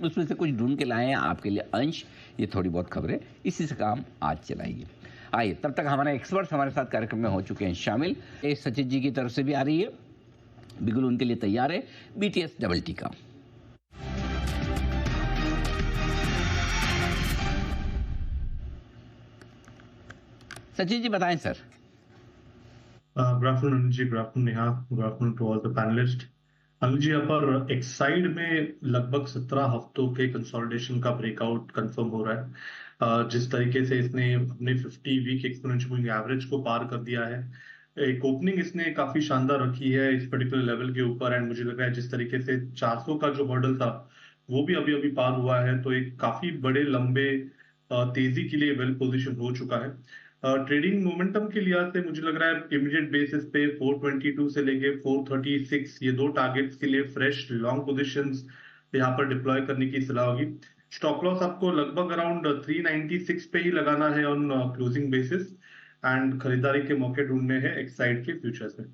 उसमें से कुछ ढूंढ के लाए हैं आपके लिए अंश। ये थोड़ी बहुत खबरें, इसी से काम आज चलाइए। आइए, तब तक हमारे एक्सपर्ट्स हमारे साथ कार्यक्रम में हो चुके हैं शामिल। ये सचिन जी की तरफ से भी आ रही है, बिल्कुल उनके लिए तैयार है BTS डबल टी का। सचिन जी बताएं sir. Good afternoon Anil ji, good afternoon Neha, good afternoon to all the panelists. Anil ji, यहाँ पर एक्साइड में लगभग 17 हफ्तों के कंसोलिडेशन का ब्रेकआउट कंफर्म हो रहा है। जिस तरीके से इसने अपने 50 वीक एक्सपोनेंशियल मूविंग एवरेज को पार कर दिया है, एक ओपनिंग इसने काफी शानदार रखी है इस पर्टिकुलर लेवल के ऊपर। एंड मुझे लग रहा है जिस तरीके से 400 का जो हर्डल था वो भी अभी अभी पार हुआ है, तो एक काफी बड़े लंबे तेजी के लिए वेल पोजिशन हो चुका है। ट्रेडिंग मोमेंटम के लिहाज से मुझे लग रहा है इमीडिएट बेसिस पे 422 से लेके 436 ये दो टारगेट्स के लिए फ्रेश लॉन्ग पोजीशंस यहाँ पर डिप्लॉय करने की सलाह होगी। स्टॉप लॉस आपको लगभग अराउंड 396 पे ही लगाना है ऑन क्लोजिंग बेसिस, एंड खरीदारी के मौके ढूंढने हैं एक्साइड के फ्यूचर्स में।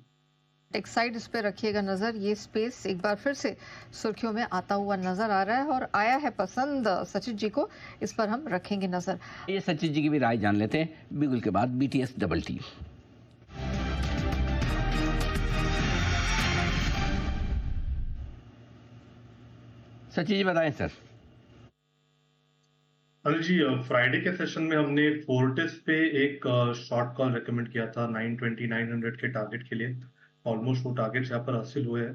एक्साइड इस पे रखिएगा नजर। ये स्पेस एक बार फिर से सुर्खियों में आता हुआ नजर आ रहा है और आया है पसंद सचिन जी को, इस पर हम रखेंगे नजर। ये सचिन जी की भी राय जान लेते हैं बिगुल के बाद BTS double T. Sachin ji बताएं सर। अनिल जी, फ्राइडे के सेशन में हमने फोर्टिस पे एक शॉर्ट कॉल रेकमेंड किया था 920 900 के टारगेट के लिए। ऑलमोस्ट वो टारगेट्स यहाँ पर हासिल हुए हैं,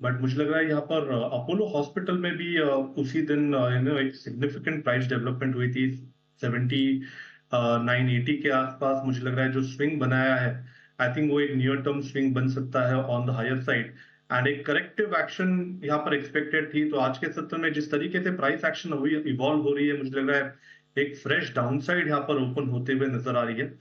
बट मुझे लग रहा है यहाँ पर अपोलो हॉस्पिटल में भी उसी दिन एक सिग्निफिकेंट प्राइस डेवलपमेंट हुई थी 70 980 के आसपास। मुझे लग रहा है जो स्विंग बनाया है, आई थिंक वो एक नियर टर्म स्विंग बन सकता है on the higher side, and एक करेक्टिव एक्शन यहाँ पर एक्सपेक्टेड थी। तो आज के सत्र में जिस तरीके से प्राइस एक्शन हुई इवॉल्व हो रही है, मुझे लग रहा है एक फ्रेश डाउनसाइड यहाँ पर ओपन होते हुए नजर आ रही है।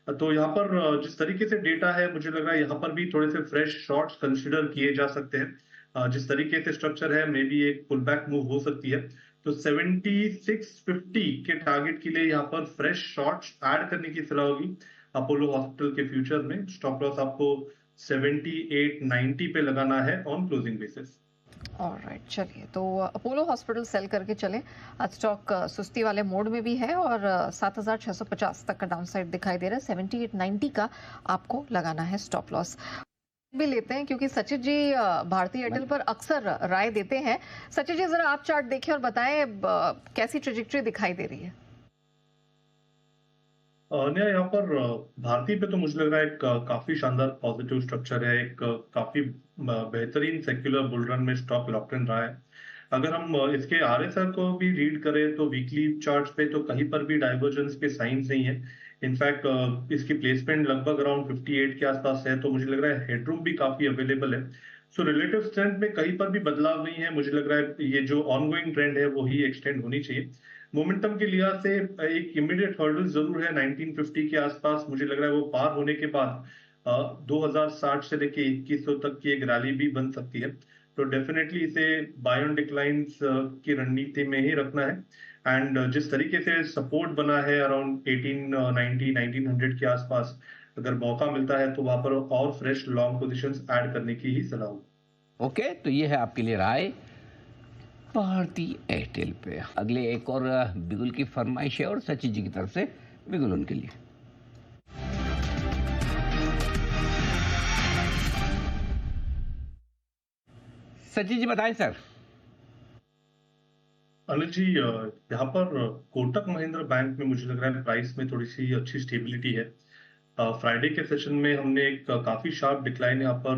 तो यहाँ पर जिस तरीके से डेटा है, मुझे लग रहा है यहाँ पर भी थोड़े से फ्रेश शॉर्ट्स कंसिडर किए जा सकते हैं। जिस तरीके से स्ट्रक्चर है, मे बी एक पुल बैक मूव हो सकती है। तो 7650 के टारगेट के लिए यहाँ पर फ्रेश शॉर्ट्स ऐड करने की सलाह होगी अपोलो हॉस्पिटल के फ्यूचर में। स्टॉप लॉस आपको 7890 पे लगाना है ऑन क्लोजिंग बेसिस। ऑलराइट, चलिए तो अपोलो हॉस्पिटल सेल करके चले। आज स्टॉक सुस्ती वाले मोड में भी है और 7650 तक का डाउनसाइड दिखाई दे रहा है। 7890 का आपको लगाना है स्टॉप लॉस भी लेते हैं, क्योंकि सचिन जी भारतीय एयरटेल पर अक्सर राय देते हैं। सचिन जी जरा आप चार्ट देखें और बताएं कैसी ट्रेजेक्टरी दिखाई दे रही है। नया यहाँ पर भारतीय पे तो मुझे लग रहा है एक काफी शानदार पॉजिटिव स्ट्रक्चर है। एक काफी बेहतरीन सेक्युलर बुल रन में स्टॉक लॉक्ड इन रहा है। अगर हम इसके RSI को भी रीड करें तो वीकली चार्ट पे तो कहीं पर भी डाइवर्जेंस के साइंस नहीं है। इनफैक्ट इसकी प्लेसमेंट लगभग अराउंड 58 के आसपास है, तो मुझे लग रहा है हेडरूम भी काफी अवेलेबल है। सो रिलेटिव स्ट्रेंथ में कहीं पर भी बदलाव नहीं है। मुझे लग रहा है ये जो ऑनगोइंग ट्रेंड है वो ही एक्सटेंड होनी चाहिए। मोमेंटम के लिहाज से एक इमीडिएट हर्डल जरूर है 1950 के आसपास। मुझे लग रहा है वो पार होने के बाद 2060 से लेके 2100 तक की एक रैली भी बन सकती है। तो डेफिनेटली इसे बाय ऑन डिक्लाइंस की रणनीति में ही रखना है। एंड जिस तरीके से सपोर्ट बना है अराउंड 1890 1900 के आसपास, अगर मौका मिलता है तो वहां पर और फ्रेश लॉन्ग पोजीशंस ऐड करने की ही सलाह होगी। ओके, तो ये है आपके लिए राय भारतीय एयरटेल पे। अगले एक और बिगुल की फरमाइश है और सचिन जी की तरफ से बिगुल उनके लिए। सचिन जी बताएं सर। अनिल जी, यहाँ पर कोटक महिंद्रा बैंक में मुझे लग रहा है प्राइस में थोड़ी सी अच्छी स्टेबिलिटी है। फ्राइडे के सेशन में हमने एक काफी शार्प डिक्लाइन यहाँ पर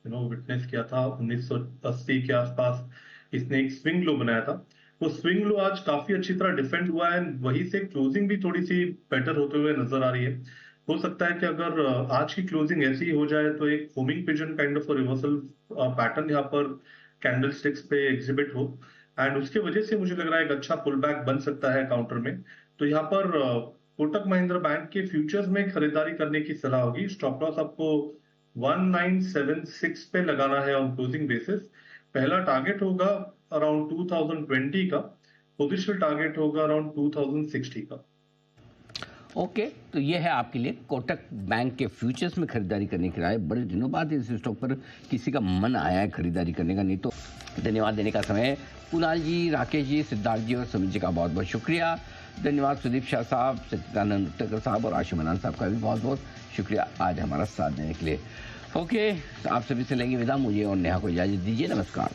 विटनेस किया था 1980 के आसपास। इसने एक स्विंग लो बनाया था। वो स्विंग लो आज काफी अच्छी तरह डिफेंड हुआ है, वहीं से क्लोजिंग भी थोड़ी सी बेटर होते हुए नजर आ रही है। हो सकता है कि अगर आज की क्लोजिंग ऐसी ही हो जाए तो एक homing pigeon kind of reversal pattern यहाँ पर कैंडल स्टिक्स पे एग्जिबिट हो, एंड उसके वजह से मुझे लग रहा है एक अच्छा पुल बैक बन सकता है काउंटर में। तो यहाँ पर कोटक महिंद्रा बैंक के फ्यूचर्स में खरीदारी करने की सलाह होगी। स्टॉप लॉस आपको 1976 पे लगाना है ऑन क्लोजिंग बेसिस। पहला टारगेट होगा अराउंड 2020 का, पोजिशनल टारगेट होगा अराउंड 2060 का। ओके, तो ये है आपके लिए कोटक बैंक के फ्यूचर्स में खरीदारी करने की राय। बड़े दिनों बाद इस स्टॉक पर किसी का मन आया है खरीदारी करने का, नहीं तो धन्यवाद देने का समय। कुणाल जी, राकेश जी, सिद्धार्थ जी और सुमित जी का बहुत बहुत शुक्रिया। धन्यवाद सुदीप शाह साहब, सच्चिदानंद उत्तरकर साहब और आशु मनान साहब का भी बहुत बहुत शुक्रिया आज हमारा साथ देने के लिए। ओके, आप सभी से लेंगे विदा, मुझे और नेहा को इजाजत दीजिए। नमस्कार।